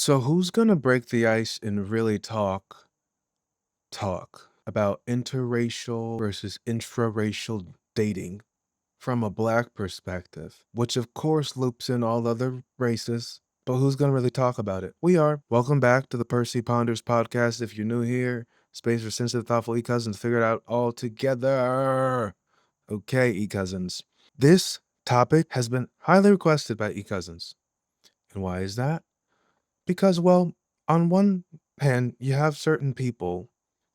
So who's gonna break the ice and really talk about interracial versus intraracial dating from a Black perspective, which of course loops in all other races, but who's gonna really talk about it? We are. Welcome back to the Percy Ponders podcast. If you're new here, space for sensitive, thoughtful e-cousins, figure it out all together. Okay, e-cousins. This topic has been highly requested by e-cousins. And why is that? Because, well, on one hand, you have certain people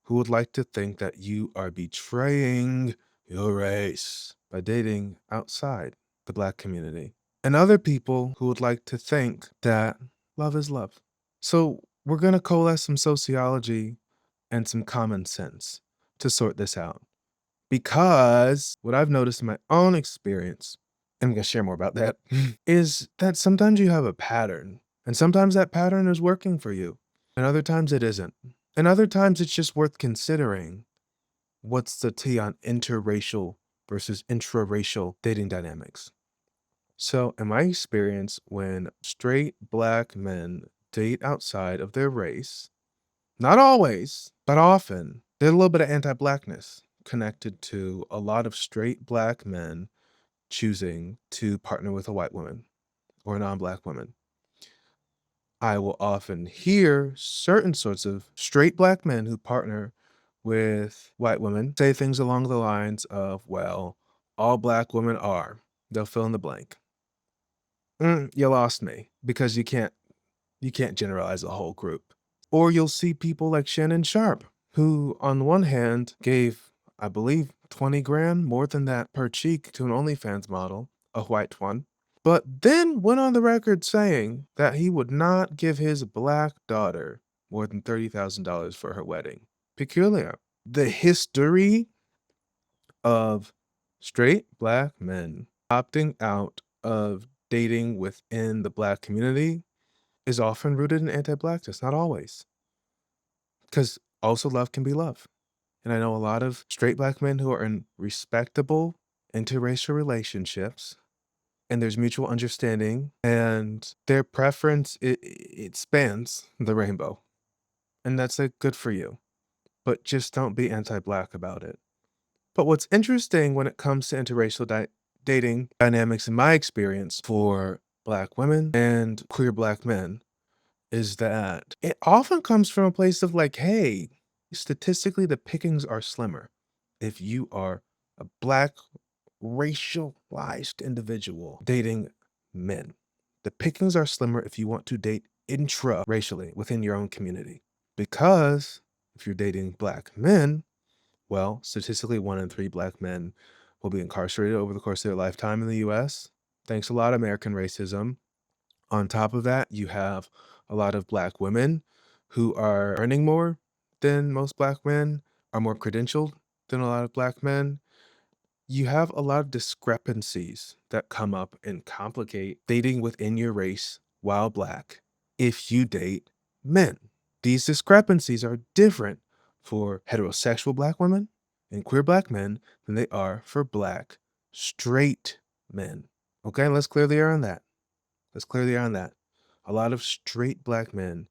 who would like to think that you are betraying your race by dating outside the Black community, and other people who would like to think that love is love. So, we're going to coalesce some sociology and some common sense to sort this out. Because what I've noticed in my own experience, and I'm going to share more about that, is that sometimes you have a pattern, and sometimes that pattern is working for you, and other times it isn't. And other times it's just worth considering what's the tea on interracial versus intraracial dating dynamics. So, in my experience, when straight Black men date outside of their race, not always, but often, there's a little bit of anti-blackness connected to a lot of straight Black men choosing to partner with a white woman or a non-Black woman. I will often hear certain sorts of straight Black men who partner with white women say things along the lines of, well, all Black women are. They'll fill in the blank. You lost me because you can't generalize a whole group. Or you'll see people like Shannon Sharp, who on one hand gave, I believe, 20 grand, more than that per cheek to an OnlyFans model, a white one, but then went on the record saying that he would not give his Black daughter more than $30,000 for her wedding. Peculiar. The history of straight Black men opting out of dating within the Black community is often rooted in anti-Blackness, not always. Because also love can be love. And I know a lot of straight Black men who are in respectable interracial relationships, and there's mutual understanding, and their preference, it spans the rainbow. And that's like good for you. But just don't be anti-Black about it. But what's interesting when it comes to interracial dating dynamics, in my experience, for Black women and queer Black men, is that it often comes from a place of like, hey, statistically, the pickings are slimmer. If you are a Black racialized individual dating men, the pickings are slimmer if you want to date intra-racially within your own community. Because if you're dating Black men, well, statistically, 1 in 3 Black men will be incarcerated over the course of their lifetime in the US. Thanks a lot, American racism. On top of that, you have a lot of Black women who are earning more than most Black men, are more credentialed than a lot of Black men. You have a lot of discrepancies that come up and complicate dating within your race while Black if you date men. These discrepancies are different for heterosexual Black women and queer Black men than they are for Black straight men. Okay, let's clear the air on that. Let's clear the air on that. A lot of straight Black men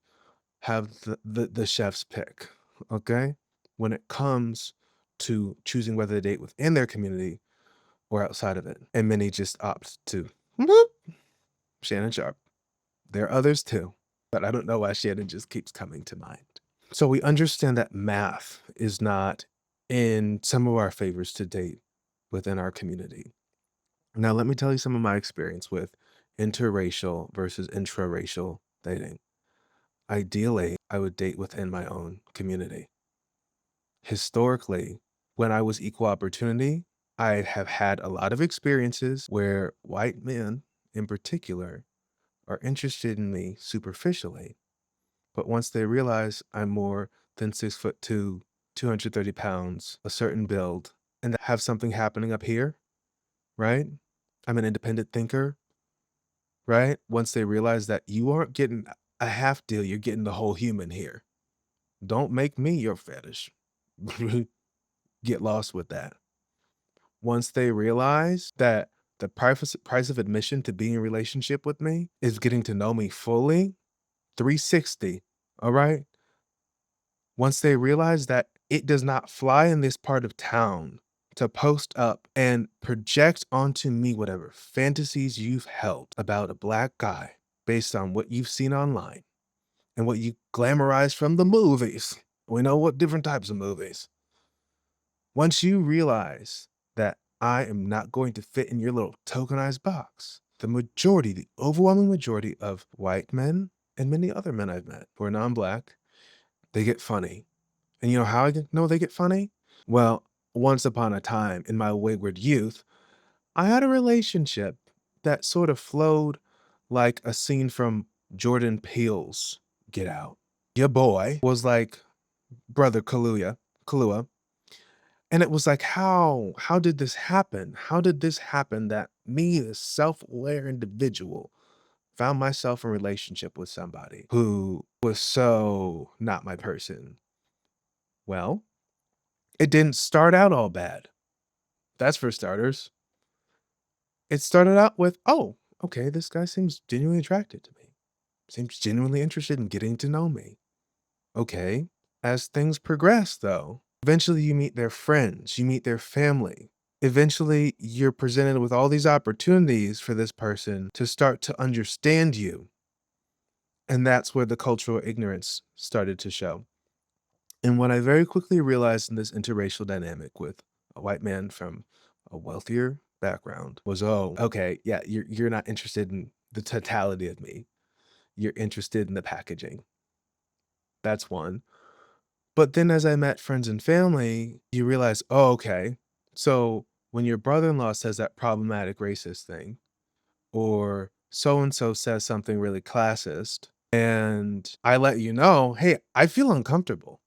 have the chef's pick, okay? When it comes to choosing whether to date within their community or outside of it. And many just opt to whoop, Shannon Sharp. There are others too, but I don't know why Shannon just keeps coming to mind. So we understand that math is not in some of our favors to date within our community. Now, let me tell you some of my experience with interracial versus intraracial dating. Ideally, I would date within my own community. Historically, when I was equal opportunity, I have had a lot of experiences where white men in particular are interested in me superficially. But once they realize I'm more than 6'2", 230 pounds, a certain build, and have something happening up here, right? I'm an independent thinker, right? Once they realize that you aren't getting a half deal, you're getting the whole human here. Don't make me your fetish. Get lost with that. Once they realize that the price of admission to being in a relationship with me is getting to know me fully, 360, all right? Once they realize that it does not fly in this part of town to post up and project onto me whatever fantasies you've held about a black guy based on what you've seen online and what you glamorize from the movies. We know what different types of movies. Once you realize that I am not going to fit in your little tokenized box, the overwhelming majority of white men and many other men I've met who are non-black, they get funny. And you know how know they get funny? Well, once upon a time in my wayward youth, I had a relationship that sort of flowed like a scene from Jordan Peele's Get Out. Your boy was like brother Kahlua, and it was like, how did this happen? How did this happen that me, a self-aware individual, found myself in a relationship with somebody who was so not my person? Well, it didn't start out all bad. That's for starters. It started out with, "Oh, okay, this guy seems genuinely attracted to me. Seems genuinely interested in getting to know me." Okay. As things progress, though, eventually you meet their friends, you meet their family. Eventually, you're presented with all these opportunities for this person to start to understand you. And that's where the cultural ignorance started to show. And what I very quickly realized in this interracial dynamic with a white man from a wealthier background was, oh, okay, yeah, you're not interested in the totality of me. You're interested in the packaging. That's one. But then as I met friends and family, you realize, oh, okay. So when your brother-in-law says that problematic racist thing, or so and so says something really classist, and I let you know, hey, I feel uncomfortable.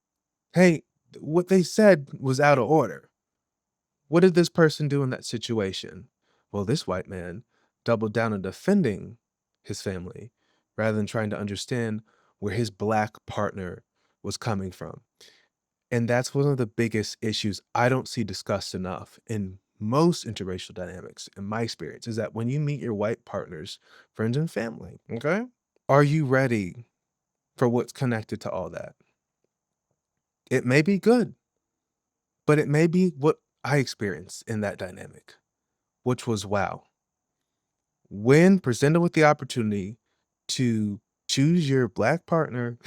Hey, what they said was out of order. What did this person do in that situation? Well, this white man doubled down on defending his family rather than trying to understand where his black partner was coming from. And that's one of the biggest issues I don't see discussed enough in most interracial dynamics, in my experience, is that when you meet your white partners, friends, and family, okay, are you ready for what's connected to all that? It may be good, but it may be what I experienced in that dynamic, which was wow. When presented with the opportunity to choose your black partner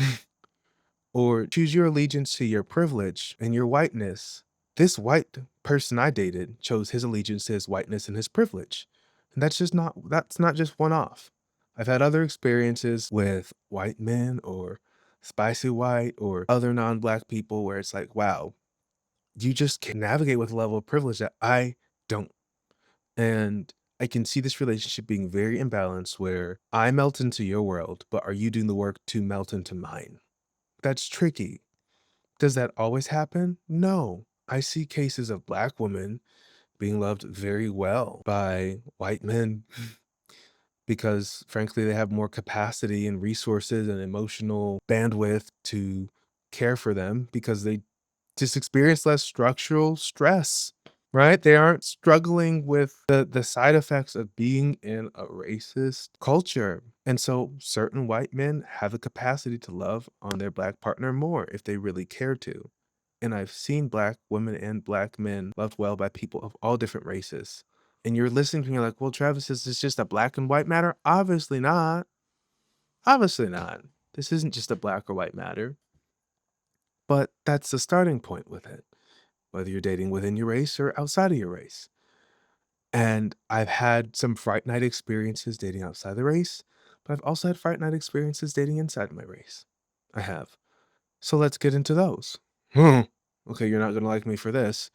or choose your allegiance to your privilege and your whiteness, this white person I dated chose his allegiance to his whiteness and his privilege. And that's not just one off. I've had other experiences with white men or spicy white or other non-black people where it's like, wow, you just can navigate with a level of privilege that I don't. And I can see this relationship being very imbalanced where I melt into your world, but are you doing the work to melt into mine? That's tricky. Does that always happen? No. I see cases of black women being loved very well by white men because, frankly, they have more capacity and resources and emotional bandwidth to care for them because they just experience less structural stress, right? They aren't struggling with the side effects of being in a racist culture. And so certain white men have a capacity to love on their black partner more if they really care to. And I've seen black women and black men loved well by people of all different races. And you're listening to me like, well, Travis, is this just a black and white matter? Obviously not. Obviously not. This isn't just a black or white matter. But that's the starting point with it, whether you're dating within your race or outside of your race. And I've had some Fright Night experiences dating outside the race, but I've also had Fright Night experiences dating inside my race. I have. So let's get into those. Okay, you're not going to like me for this.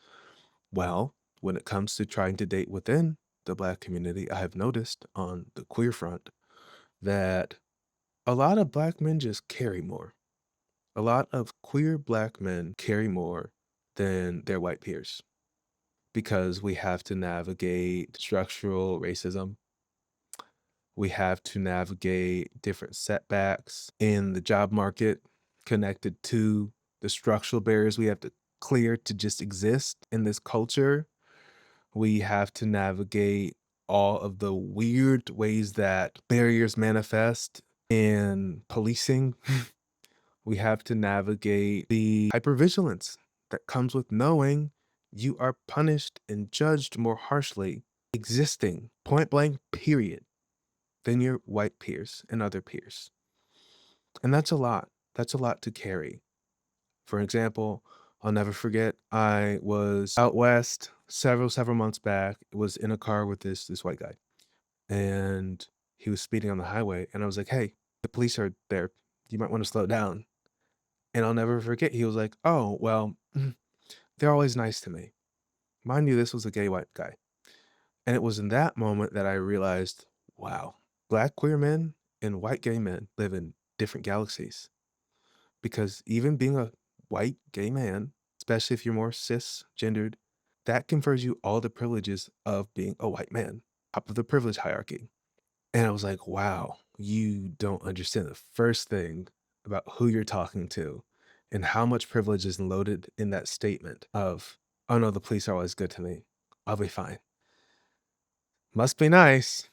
Well, when it comes to trying to date within the black community, I have noticed on the queer front that a lot of black men just carry more. A lot of queer black men carry more than their white peers because we have to navigate structural racism. We have to navigate different setbacks in the job market connected to the structural barriers we have to clear to just exist in this culture. We have to navigate all of the weird ways that barriers manifest In policing, we have to navigate the hypervigilance that comes with knowing you are punished and judged more harshly, existing point blank, period, than your white peers and other peers. And that's a lot. That's a lot to carry. For example, I'll never forget, I was out west several months back, was in a car with this white guy, and he was speeding on the highway, and I was like, "Hey, the police are there. You might wanna slow down." And I'll never forget, he was like, "Oh, well, they're always nice to me." Mind you, this was a gay white guy. And it was in that moment that I realized, wow, black queer men and white gay men live in different galaxies. Because even being a white gay man, especially if you're more cisgendered, that confers you all the privileges of being a white man, top of the privilege hierarchy. And I was like, wow, you don't understand the first thing about who you're talking to and how much privilege is loaded in that statement of, oh no, the police are always good to me. I'll be fine. Must be nice.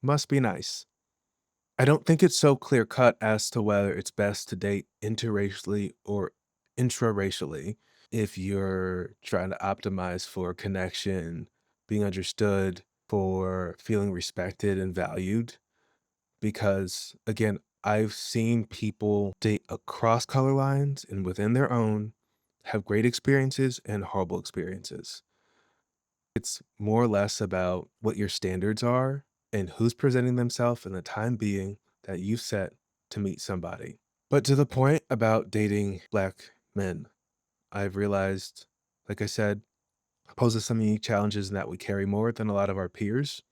Must be nice. I don't think it's so clear cut as to whether it's best to date interracially or intraracially if you're trying to optimize for connection, being understood, for feeling respected and valued. Because again, I've seen people date across color lines and within their own have great experiences and horrible experiences. It's more or less about what your standards are and who's presenting themselves in the time being that you set to meet somebody. But to the point about dating black men, I've realized, like I said, poses some unique challenges in that we carry more than a lot of our peers.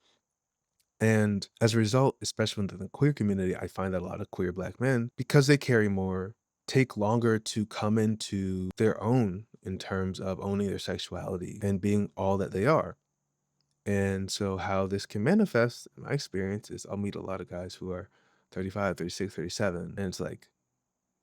And as a result, especially within the queer community, I find that a lot of queer black men, because they carry more, take longer to come into their own in terms of owning their sexuality and being all that they are. And so how this can manifest, in my experience, is I'll meet a lot of guys who are 35, 36, 37, and it's like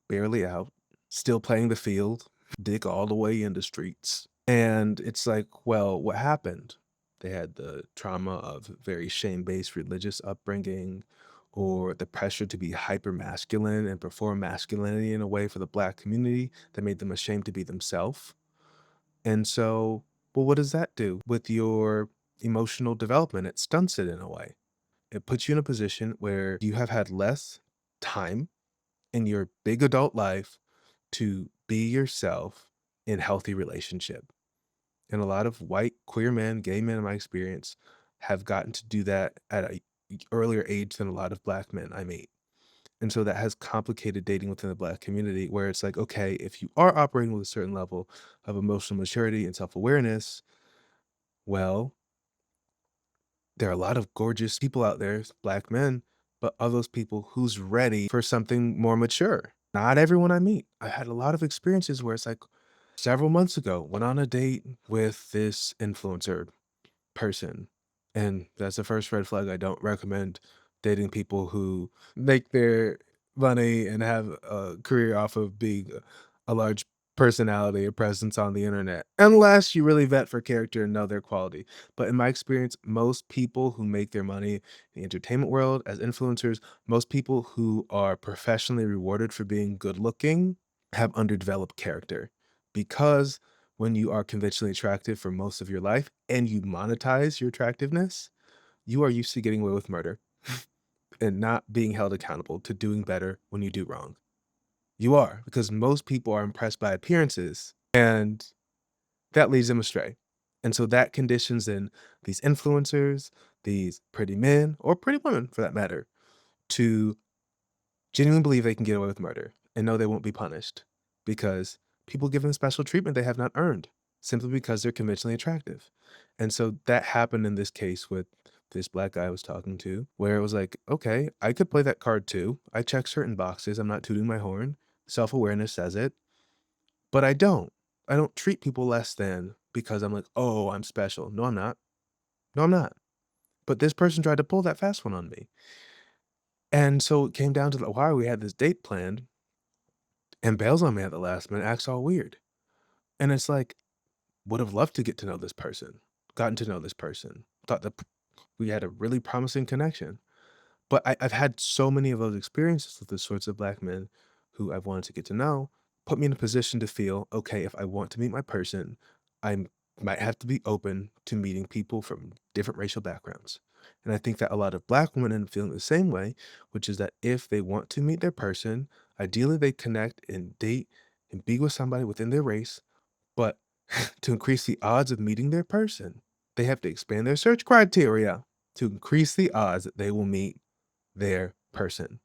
barely out, still playing the field, dick all the way in the streets. And it's like, well, what happened? They had the trauma of very shame-based religious upbringing or the pressure to be hyper masculine and perform masculinity in a way for the black community that made them ashamed to be themselves. And so, well, what does that do with your emotional development? It stunts it in a way. It puts you in a position where you have had less time in your big adult life to be yourself in healthy relationship. And a lot of white queer men, gay men in my experience, have gotten to do that at a earlier age than a lot of black men I meet. And so that has complicated dating within the black community where it's like, okay, if you are operating with a certain level of emotional maturity and self-awareness, well, there are a lot of gorgeous people out there, black men, but are those people who's ready for something more mature? Not everyone I meet. I had a lot of experiences where it's like several months ago, went on a date with this influencer person. And that's the first red flag. I don't recommend dating people who make their money and have a career off of being a large personality or presence on the internet, unless you really vet for character and know their quality. But in my experience, most people who make their money in the entertainment world as influencers, most people who are professionally rewarded for being good looking have underdeveloped character because when you are conventionally attractive for most of your life and you monetize your attractiveness, you are used to getting away with murder and not being held accountable to doing better when you do wrong. You are, because most people are impressed by appearances and that leads them astray. And so that conditions in these influencers, these pretty men, or pretty women for that matter, to genuinely believe they can get away with murder and know they won't be punished because people give them special treatment they have not earned simply because they're conventionally attractive. And so that happened in this case with this black guy I was talking to, where it was like, okay, I could play that card too. I check certain boxes. I'm not tooting my horn. Self awareness says it, but I don't. I don't treat people less than because I'm like, oh, I'm special. No, I'm not. No, I'm not. But this person tried to pull that fast one on me. And so it came down to the why we had this date planned and bails on me at the last minute, acts all weird. And it's like, would have loved to get to know this person, gotten to know this person, thought that we had a really promising connection. But I've had so many of those experiences with the sorts of black men who I've wanted to get to know, put me in a position to feel, okay, if I want to meet my person, I might have to be open to meeting people from different racial backgrounds. And I think that a lot of black women end up feeling the same way, which is that if they want to meet their person, ideally they connect and date and be with somebody within their race, but to increase the odds of meeting their person, they have to expand their search criteria to increase the odds that they will meet their person.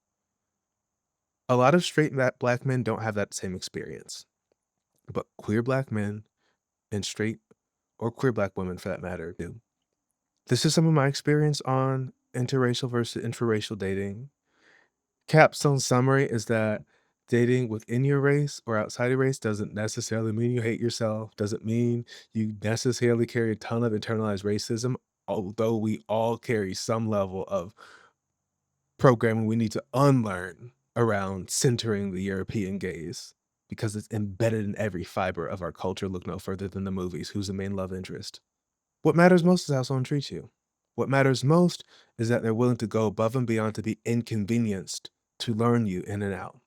A lot of straight black men don't have that same experience, but queer black men and straight or queer black women for that matter do. This is some of my experience on interracial versus intraracial dating. Capstone summary is that dating within your race or outside your race doesn't necessarily mean you hate yourself, doesn't mean you necessarily carry a ton of internalized racism, although we all carry some level of programming we need to unlearn around centering the European gaze because it's embedded in every fiber of our culture. Look no further than the movies. Who's the main love interest? What matters most is how someone treats you. What matters most is that they're willing to go above and beyond to be inconvenienced, to learn you in and out,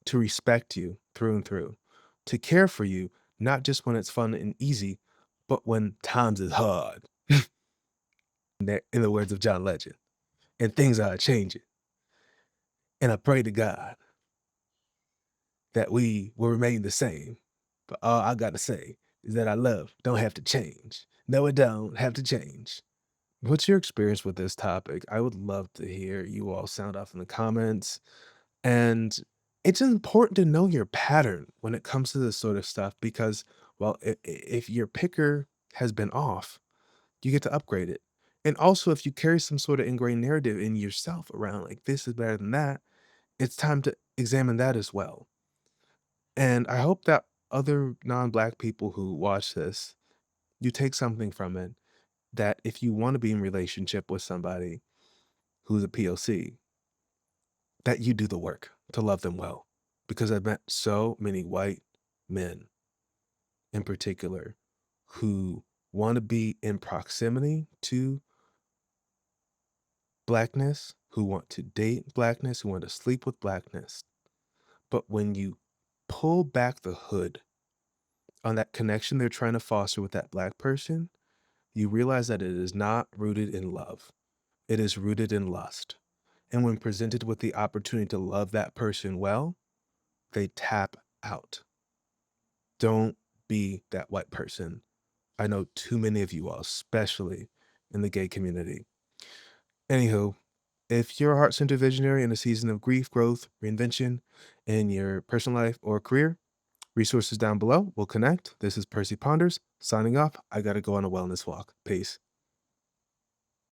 to respect you through and through, to care for you, not just when it's fun and easy, but when times is hard, in the words of John Legend, and things are changing. And I pray to God that we will remain the same. But all I gotta say is that I love don't have to change. No, it don't have to change. What's your experience with this topic? I would love to hear you all sound off in the comments. And it's important to know your pattern when it comes to this sort of stuff because, well, if your picker has been off, you get to upgrade it. And also, if you carry some sort of ingrained narrative in yourself around like this is better than that, it's time to examine that as well. And I hope that other non-black people who watch this, you take something from it that if you want to be in relationship with somebody who's a POC, that you do the work to love them well. Because I've met so many white men in particular who want to be in proximity to blackness, who want to date blackness, who want to sleep with blackness. But when you pull back the hood on that connection they're trying to foster with that black person, you realize that it is not rooted in love. It is rooted in lust. And when presented with the opportunity to love that person well, they tap out. Don't be that white person. I know too many of you all, especially in the gay community. Anywho, if you're a heart centered visionary in a season of grief, growth, reinvention in your personal life or career, resources down below. We'll connect. This is Percy Ponders signing off. I got to go on a wellness walk. Peace.